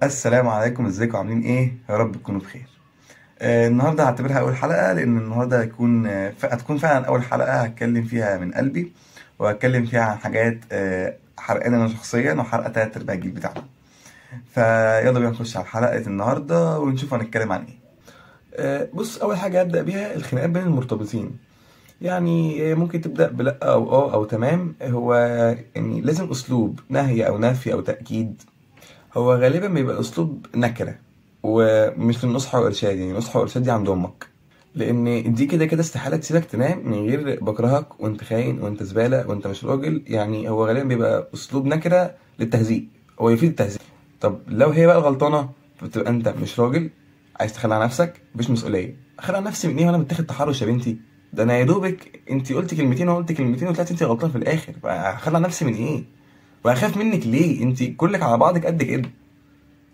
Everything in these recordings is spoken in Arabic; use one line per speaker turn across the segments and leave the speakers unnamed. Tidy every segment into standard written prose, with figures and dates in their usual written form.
السلام عليكم، ازيكم عاملين ايه؟ يا رب تكونوا بخير. النهارده هعتبرها اول حلقه، لان النهارده هتكون فعلا اول حلقه هتكلم فيها من قلبي، وهتكلم فيها عن حاجات حرقانه انا شخصيا وحرقه تلات ارباع الجيل بتاعنا. فيلا بينا نخش على حلقه النهارده ونشوف هنتكلم عن ايه. بص، اول حاجه ابدا بيها الخناقات بين المرتبطين. يعني ممكن تبدا بلا او او تمام. هو يعني لازم اسلوب نهي او نفي او تاكيد. هو غالبا بيبقى اسلوب نكره، ومش للنصح وارشاد. يعني نصح وارشاد دي عند امك، لان دي كده كده استحاله تسيبك تنام من غير بكرهك وانت خاين وانت زباله وانت مش راجل. يعني هو غالبا بيبقى اسلوب نكره للتهزيء، هو يفيد التهزيء. طب لو هي بقى غلطانه، بتبقى انت مش راجل، عايز تخلي على نفسك، مفيش مسؤوليه. اخلي على نفسي من ايه وانا متاخد تحرش يا بنتي؟ ده انا يا دوبك انت قلت كلمتين وانا قلت كلمتين وطلعت انت غلطانه في الاخر. هخلي على نفسي من ايه؟ وهخاف منك ليه؟ انت كلك على بعضك قد كده،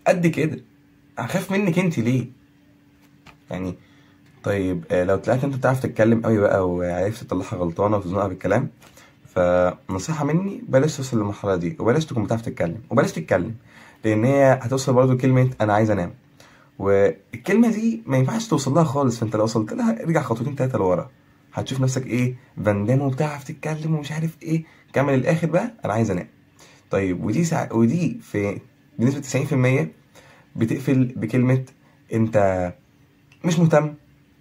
قد كده. هخاف منك انت ليه؟ يعني طيب لو طلعت انت بتعرف تتكلم قوي بقى وعرفت تطلعها غلطانه وتزنقها بالكلام، فنصيحه مني بلاش توصل للمرحله دي، وبلاش تكون بتعرف تتكلم، وبلاش تتكلم. لان هي هتوصل برضو كلمه انا عايز انام، والكلمه دي ما ينفعش توصل لها خالص. فانت لو وصلت لها ارجع خطوتين تلاته لورا، هتشوف نفسك ايه، فاندام وبتعرف تتكلم ومش عارف ايه. كمل الاخر بقى انا عايز انام. طيب ودي في بنسبه 90% بتقفل بكلمه انت مش مهتم،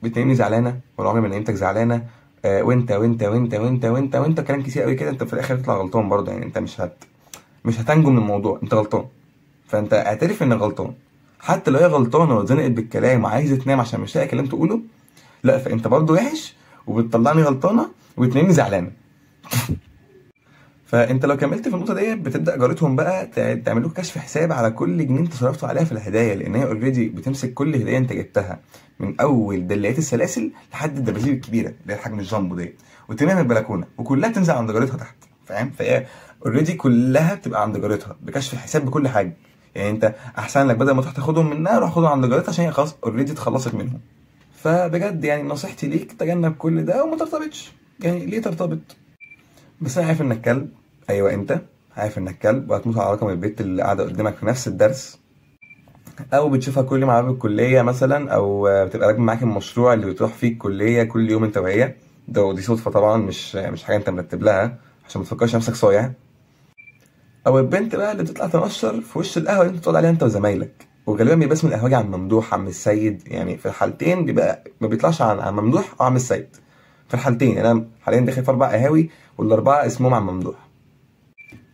بتنامني زعلانه وانا عمري ما نمتك زعلانه. وانت كلام كتير قوي كده. انت في الاخر هتطلع غلطان برضه. يعني انت مش هتنجو من الموضوع، انت غلطان. فانت اعترف انك غلطان. حتى لو هي غلطانه واتزنقت بالكلام وعايزه تنام عشان مش لاقي كلام تقوله، لا، فانت برضه وحش وبتطلعني غلطانه وبتنامني زعلانه. فانت لو كملت في النقطه ديت، بتبدا جارتهم بقى تعمل لك كشف حساب على كل جنيه انت صرفته عليها في الهدايا، لان هي اوريدي بتمسك كل هديه انت جبتها، من اول دليات السلاسل لحد الدباديب الكبيره اللي هي الحجم الجامبو ديت، وترميها من البلكونه وكلها تنزل عند جارتها تحت. فاهم؟ فهي اوريدي كلها بتبقى عند جارتها بكشف حساب بكل حاجه. يعني انت احسن لك بدل ما تروح تاخدهم منها، روح خدهم عند جارتها عشان هي خلاص اوريدي اتخلصت منهم. فبجد يعني نصيحتي ليك تجنب كل ده وما ترتبطش. يعني ليه ترتبط؟ بس انا عارف انك كلب. ايوه انت عارف انك كلب، وهتموت على رقم البت اللي قاعده قدامك في نفس الدرس، او بتشوفها كل يوم على باب الكليه مثلا، او بتبقى راكبه معاك المشروع اللي بتروح فيه الكليه كل يوم انت وهي. دي صدفه طبعا، مش حاجه انت مرتب لها، عشان ما تفكرش نفسك صايع. او البنت بقى اللي بتطلع تنشر في وش القهوه اللي انت بتقعد عليها انت وزمايلك، وغالبا بيبقى اسم القهوجي عم ممدوح، عم السيد. يعني في الحالتين بيبقى ما بيطلعش عن عم ممدوح او عم السيد. في الحالتين يعني انا حاليا داخل في 4 قهاوي، والاربعه اسمهم عم ممدوح.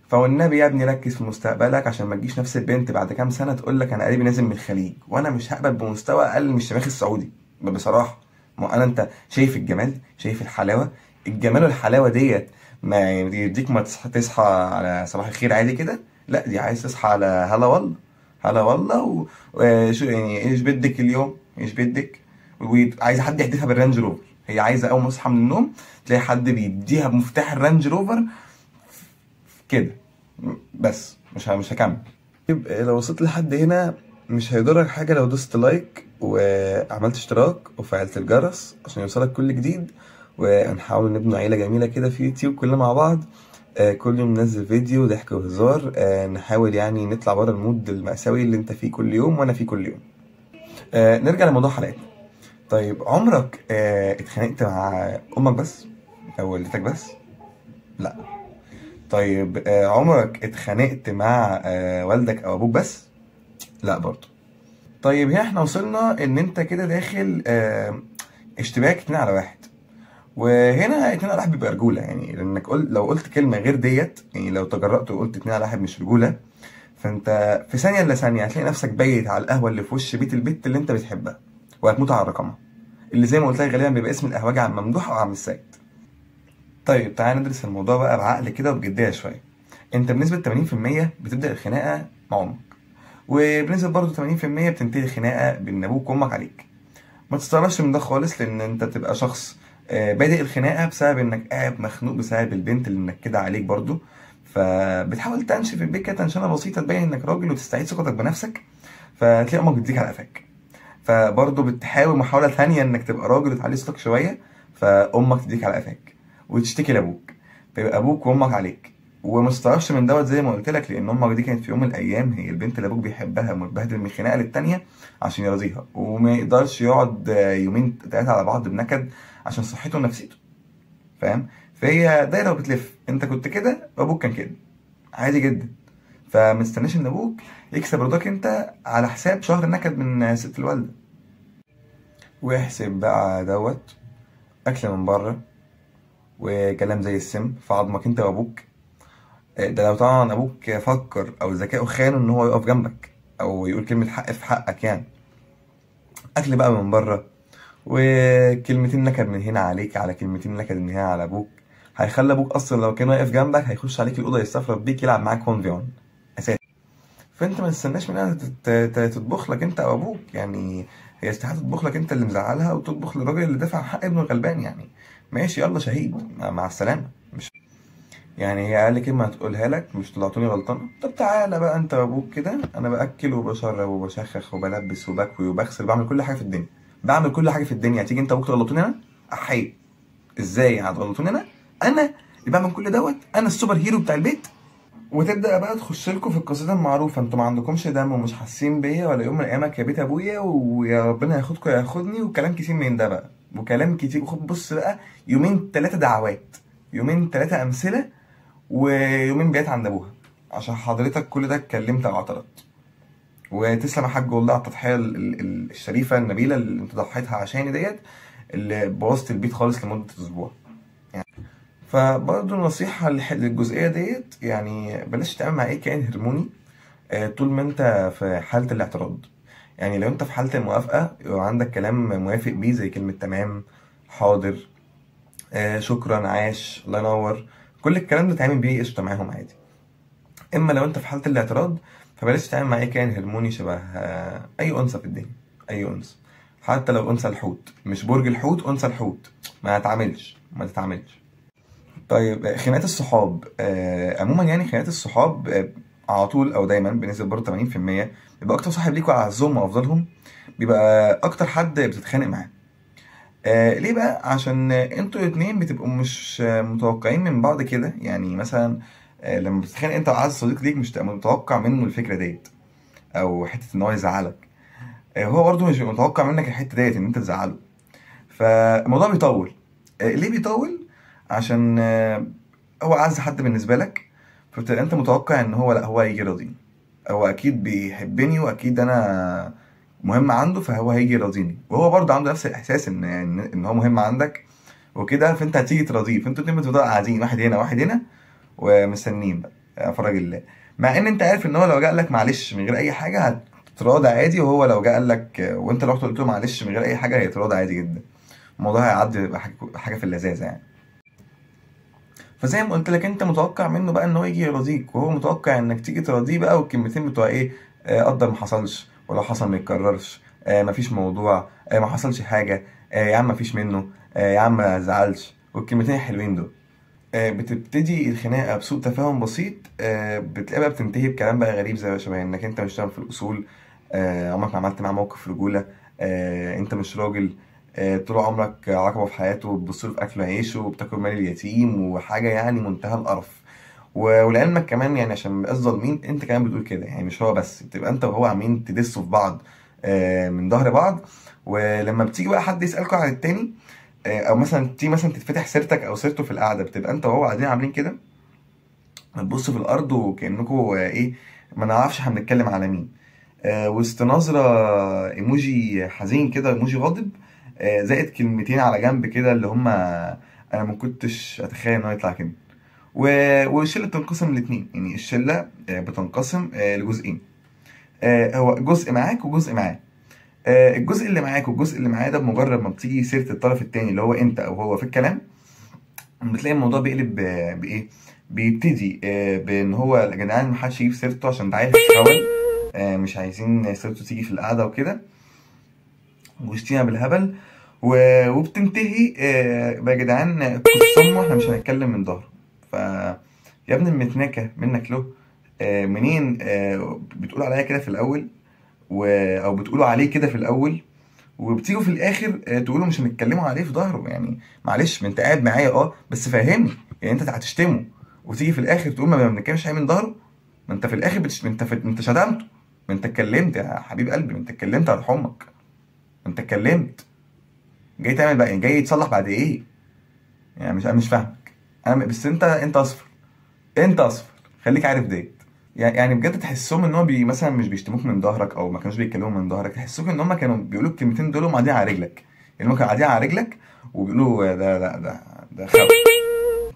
فوالنبي يا ابني ركز في مستقبلك، عشان ما تجيش نفس البنت بعد كام سنه تقول لك انا قريبي نازل من الخليج وانا مش هقبل بمستوى اقل من الشماخ السعودي. بصراحه، ما انا انت شايف الجمال، شايف الحلاوه. الجمال والحلاوه ديت ما يديك ما تصحى على صباح الخير عادي كده. لا، دي عايز تصحى على هلا والله. هلا والله وشو يعني ايش بدك اليوم؟ ايش بدك؟ وعايزه حد يحدفها بالرانج روفر. هي عايزه اول ما تصحى من النوم تلاقي حد بيديها بمفتاح الرانج روفر كده. بس مش هكمل. طيب لو وصلت لحد هنا، مش هيضرك حاجة لو دوست لايك وعملت اشتراك وفعلت الجرس عشان يوصلك كل جديد. ونحاول نبني عيلة جميلة كده في يوتيوب كلنا مع بعض. كل يوم ننزل فيديو ضحك وهزار. نحاول يعني نطلع بره المود المأساوي اللي انت فيه كل يوم وانا فيه كل يوم. نرجع لموضوع حلقتنا. طيب عمرك اتخانقت مع امك بس او والدتك بس؟ لا. طيب عمرك اتخانقت مع والدك او ابوك بس؟ لا برضه. طيب هنا احنا وصلنا ان انت كده داخل اشتباك 2 على 1. وهنا 2 على 1 بيبقى رجوله. يعني لانك لو قلت كلمه غير ديت، يعني لو تجرأت وقلت 2 على 1 مش رجوله، فانت في ثانيه الا ثانيه هتلاقي نفسك بايت على القهوه اللي في وش بيت البت اللي انت بتحبها، وهتموت على رقمها، اللي زي ما قلت لك غالبا بيبقى اسم القهوجي عم ممدوح او عم السيد. طيب تعالى ندرس الموضوع بقى بعقل كده وبجديه شويه. انت بنسبه 80% بتبدا الخناقه مع امك، وبنسبه برضه 80% بتنتهي الخناقه بين ابوك وامك عليك. ما تستغربش من ده خالص، لان انت بتبقى شخص بادئ الخناقه بسبب انك قاعد مخنوق بسبب البنت اللي منكده عليك برضه. فبتحاول تنشف البيت كده تنشنه بسيطه تبين انك راجل وتستعيد ثقتك بنفسك، فتلاقي امك بتديك على قفاك. فبرضه بتحاول محاوله ثانيه انك تبقى راجل وتعلي صوتك شويه، فامك تديك على قفاك وتشتكي لابوك، فيبقى ابوك وامك عليك. وما تستغربش من دوت زي ما قلت لك، لان امك دي كانت في يوم من الايام هي البنت اللي ابوك بيحبها متبهدل من خناقه للتانيه عشان يرضيها، وما يقدرش يقعد يومين تلاته على بعض بنكد عشان صحته ونفسيته، فاهم؟ فهي دايره وبتلف، انت كنت كده وابوك كان كده، عادي جدا. فمستناش ان ابوك يكسب رضاك انت على حساب شهر نكد من ست الوالده. واحسب بقى دوت اكل من بره وكلام زي السم في عظمك انت وابوك. ده لو طبعا ابوك فكر او ذكائه خانه ان هو يقف جنبك او يقول كلمه حق في حقك يعني. اكل بقى من بره وكلمتين نكد من هنا عليك على كلمتين نكد من هنا على ابوك، هيخلي ابوك اصلا لو كان واقف جنبك هيخش عليك الاوضه يستفرد بيك يلعب معاك 1 في 1 اساسا. فانت ما تستناش منها تطبخ لك انت او ابوك يعني. هي استحاله تطبخ لك انت اللي مزعلها وتطبخ للراجل اللي دافع عن حق ابنه الغلبان يعني. ماشي يلا شهيد مع السلامه. مش يعني هي اقل كلمه هتقولها لك مش طلعتوني غلطانه؟ طب تعالى بقى انت وابوك كده، انا باكل وبشرب وبشخخ وبلبس وبكوي وبغسل، بعمل كل حاجه في الدنيا، بعمل كل حاجه في الدنيا، تيجي انت وابوك تغلطوني انا؟ احي، ازاي هتغلطوني انا؟ انا اللي بعمل كل دوت، انا السوبر هيرو بتاع البيت. وتبدا بقى تخش لكم في القصيده المعروفه، انتوا ما عندكمش دم ومش حاسين بيا ولا يوم من ايامك يا بيت ابويا ويا ربنا ياخدكم ياخدني وكلام كتير من ده بقى، وكلام كتير. وخد بص بقى، يومين ثلاثه دعوات، يومين ثلاثه امثله، ويومين بيات عند ابوها، عشان حضرتك كل ده اتكلمت او اعترضت. وتسلم يا حاج والله على التضحيه الشريفه النبيله اللي انت ضحيتها عشاني ديت، اللي بوظت البيت خالص لمده اسبوع يعني. فبرضه نصيحه للجزئيه ديت، يعني بلاش تتعامل مع اي كائن هرموني طول ما انت في حاله الاعتراض. يعني لو انت في حاله الموافقه وعندك كلام موافق بيه زي كلمه تمام، حاضر، شكرا، عاش، الله ينور، كل الكلام ده تعمل بيه قشطه معاهم عادي. اما لو انت في حاله الاعتراض فبلاش تتعامل مع اي كائن هرموني شبه اي انثى في الدنيا، اي انثى، حتى لو انثى الحوت، مش برج الحوت، انثى الحوت، ما تتعاملش ما تتعاملش. طيب خناقات الصحاب عموما، يعني خناقات الصحاب على طول او دايما بنسبه برضه 80% بيبقى اكتر صاحب ليكوا اعزهم وافضلهم، بيبقى اكتر حد بتتخانق معاه. ليه بقى؟ عشان انتوا الاتنين بتبقوا مش متوقعين من بعض كده. يعني مثلا لما بتتخانق انت وعايز صديق ليك مش تبقى متوقع منه الفكره ديت او حته ان هو يزعلك، هو برضه مش متوقع منك الحته ديت ان انت تزعله. فالموضوع بيطول. ليه بيطول؟ عشان هو اعز حد بالنسبه لك، فبتبقى انت متوقع ان هو لا، هو هيجي يرضيني، هو اكيد بيحبني واكيد انا مهم عنده فهو هيجي يرضيني، وهو برضه عنده نفس الاحساس ان هو مهم عندك وكده، فانت هتيجي تراضيه. فانتوا الاتنين بتفضلوا قاعدين واحد هنا واحد هنا ومستنيين بقى فرج الله، مع ان انت عارف ان هو لو جه قال لك معلش من غير اي حاجه هتتراضى عادي، وهو لو جه قال لك وانت رحت قلت له معلش من غير اي حاجه هيتراضى عادي جدا. الموضوع هيعدي يبقى حاجه في اللذاذه يعني. فزي ما قلت لك انت متوقع منه بقى ان هو يجي يرضيك، وهو متوقع انك تيجي تراضيه بقى، والكلمتين بتوع ايه، قدر ما حصلش، ولو حصل ما يتكررش، مفيش موضوع، ما حصلش حاجه، يا عم مفيش منه، يا عم ما تزعلش، والكلمتين الحلوين دول. بتبتدي الخناقه بسوء تفاهم بسيط، بتلاقي بقى بتنتهي بكلام بقى غريب زي شبه انك انت مش فاهم في الاصول، عمرك ما عملت معاه موقف رجوله، انت مش راجل، طول عمرك عقبه في حياته بتبص له في اكل عيشه وبتاكل مال اليتيم، وحاجه يعني منتهى القرف. ولعلمك كمان يعني عشان مبقاش ظالمين، انت كمان بتقول كده يعني، مش هو بس، بتبقى انت وهو عاملين تدسوا في بعض من ظهر بعض. ولما بتيجي بقى حد يسالكوا عن التاني، او مثلا تيجي مثلا تتفتح سيرتك او سيرته في القعده، بتبقى انت وهو قاعدين عاملين كده بتبصوا في الارض وكانكم ايه، ما نعرفش احنا بنتكلم على مين. وسط نظره ايموجي حزين كده، ايموجي غاضب، زائد كلمتين على جنب كده اللي هما انا ما كنتش اتخيل انه يطلع كده. والشله بتنقسم لاتنين، يعني الشله بتنقسم لجزئين، هو جزء معاك وجزء معاه. الجزء اللي معاك والجزء اللي معاه ده بمجرد ما بتيجي سيره الطرف التاني اللي هو انت او هو في الكلام، بتلاقي الموضوع بيقلب بايه، بيبتدي بان هو يا جدعان محدش يجيب سيرته عشان ده عيل هيتحول، مش عايزين سيرته تيجي في القعده وكده، وشتيمه بالهبل. وبتنتهي بقى يا جدعان قصامه احنا مش هنتكلم من ظهره. ف يا ابن المتناكه منك له، منين بتقول عليا كده في الاول او بتقولوا عليه كده في الاول، وبتيجوا في الاخر تقولوا مش هنتكلموا عليه في ظهره. يعني معلش، ما انت قاعد معايا بس فهمني، يعني انت هتشتمه وتيجي في الاخر تقول ما بنتكلمش عليه من ظهره. ما انت في الاخر انت شتمته، ما انت اتكلمت يا حبيب قلبي، ما انت اتكلمت على امك، ما انت اتكلمت. جاي تعمل بقى يعني، جاي تصلح بعد ايه؟ يعني مش فاهمك. بس انت اصفر، انت اصفر، خليك عارف ديت. يعني بجد تحسهم ان هو مثلا مش بيشتموك من ظهرك، او ما كانوش بيتكلموا من ظهرك، تحسوك ان هم كانوا بيقولوا الكلمتين دول وهم قاعدين على رجلك. يعني هم كانوا قاعدين على رجلك وبيقولوا ده خب،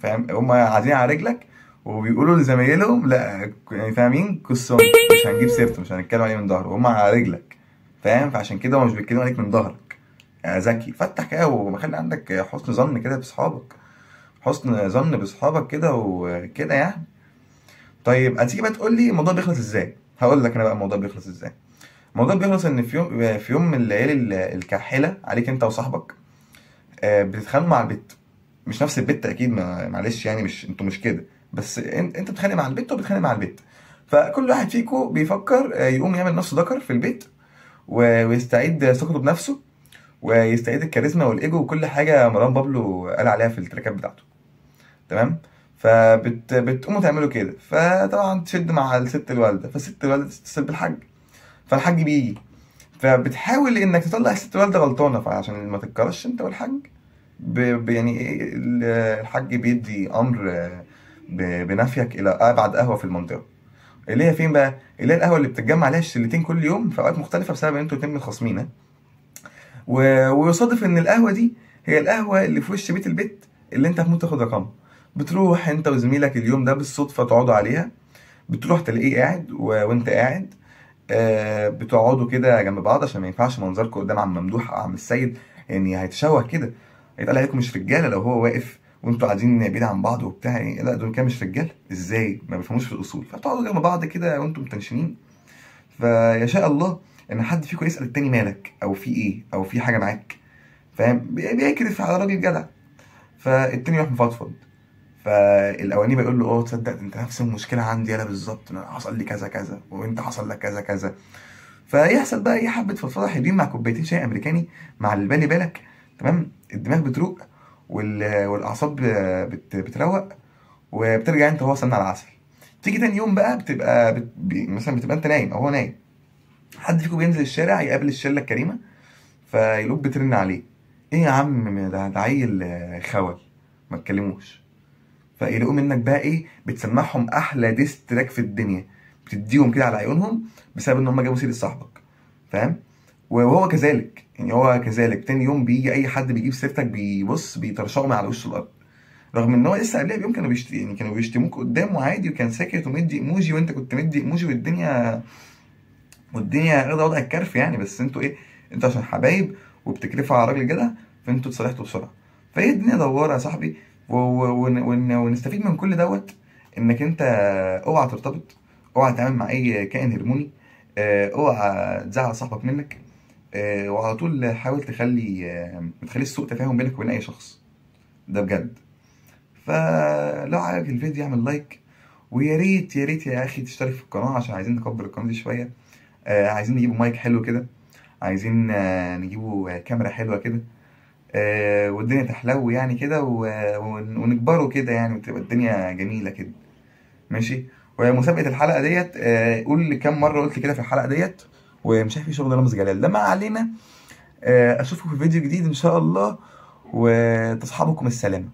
فاهم؟ هم قاعدين على رجلك وبيقولوا لزمايلهم لا يعني فاهمين قصه، مش هنجيب سيرته، مش هنتكلم عليه من ظهره، هم على رجلك، فاهم؟ فعشان كده هم مش بيتكلموا عليك من ظهرك. يا ذكي فتح كده وخلي عندك حسن ظن كده باصحابك، حسن ظن باصحابك كده وكده يعني. طيب هتيجي بقى تقول لي الموضوع بيخلص ازاي؟ هقول لك انا بقى الموضوع بيخلص ازاي. الموضوع بيخلص ان في يوم من الليالي الكاحله عليك انت وصاحبك، بتتخانقوا مع البت. مش نفس البت اكيد، معلش يعني، مش انتوا مش كده، بس انت بتتخانق مع البت وبتتخانق مع البت. فكل واحد فيكم بيفكر يقوم يعمل نفسه ذكر في البيت ويستعيد ثقته بنفسه، ويستعيد الكاريزما والايجو وكل حاجه مروان بابلو قال عليها في التراكات بتاعته. تمام. بتقوموا تعملوا كده، فطبعا تشد مع الست الوالده، فالست الوالده تتصل بالحاج، فالحاج بيجي، فبتحاول انك تطلع الست الوالده غلطانه، فعشان ما تتكررش انت والحاج يعني ايه الحاج بيدي امر بنفيك الى ابعد قهوه في المنطقه. اللي هي فين بقى؟ اللي هي القهوه اللي بتتجمع عليها الشلتين كل يوم في اوقات مختلفه بسبب ان انتوا الاتنين متخاصمين. ويصادف ان القهوه دي هي القهوه اللي في وش بيت البيت اللي انت هتموت تاخد رقمها. بتروح انت وزميلك اليوم ده بالصدفه تقعدوا عليها، بتروح تلاقيه قاعد وانت قاعد، بتقعدوا كده جنب بعض عشان ما ينفعش منظركم قدام عم ممدوح او عم السيد، يعني هيتشوه كده، هيتقال عليكم مش رجاله لو هو واقف وانتوا قاعدين بعيد عن بعض وبتاع، يعني لا دول كده مش رجاله ازاي، ما بيفهموش في الاصول، فتقعدوا جنب بعض كده وانتم متنشنين. فيشاء الله ان حد فيكم يسال التاني مالك، او في ايه، او في حاجه معاك، فاهم؟ بيكرف على راجل جدع، فالتاني يروح مفضفض. فالاولاني بيقول له اه تصدق انت نفس المشكله عندي انا بالظبط، انا حصل لي كذا كذا وانت حصل لك كذا كذا. فيحصل بقى ايه حبه فضفضه حلوين مع كوبايتين شاي امريكاني مع اللي بالي بالك. تمام. الدماغ بتروق والاعصاب بتروق، وبترجع انت وهو سمنه على العسل. تيجي تاني يوم بقى بتبقى مثلا بتبقى انت نايم او هو نايم، حد فيكم بينزل الشارع يقابل الشله الكريمه، فيلوب بترن عليه، ايه يا عم ده عيل خول، ما تكلموش. فيلاقوا منك بقى ايه بتسمعهم احلى ديس تراك في الدنيا، بتديهم كده على عيونهم بسبب ان هم جابوا سيره صاحبك، فاهم؟ وهو كذلك، يعني هو كذلك تاني يوم بيجي اي حد بيجيب سيرتك بيبص بيطرشقوا من على وش الارض، رغم ان هو لسه قبلها بيوم يعني كانوا بيشتموك قدامه عادي، وكان ساكت ومدي ايموجي وانت كنت مدي ايموجي، والدنيا واخده وضع الكرف يعني. بس انتوا ايه، انتوا عشان حبايب وبتكرفوا على راجل جدع، فانتوا اتصالحتوا بسرعه. فهي الدنيا دواره يا صاحبي، ونستفيد من كل دوت انك انت اوعى ترتبط، اوعى تتعامل مع اي كائن هرموني، اوعى تزعل صاحبك منك، وعلى طول حاول ما تخليش سوء تفاهم بينك وبين اي شخص، ده بجد. فلو عجبك الفيديو اعمل لايك، ويا ريت يا ريت يا اخي تشترك في القناه عشان عايزين نكبر القناه دي شويه. عايزين نجيبوا مايك حلو كده، عايزين نجيبوا كاميرا حلوه كده، والدنيا تحلو يعني كده، ونكبروا كده يعني، وتبقى الدنيا جميله كده. ماشي. ومسابقه الحلقه ديت، قول لي كام مره قلت كده في الحلقه ديت، ومش عارف ايه شغل رامز جلال ده، ما علينا. اشوفكم في فيديو جديد ان شاء الله، وتصحابكم السلامه.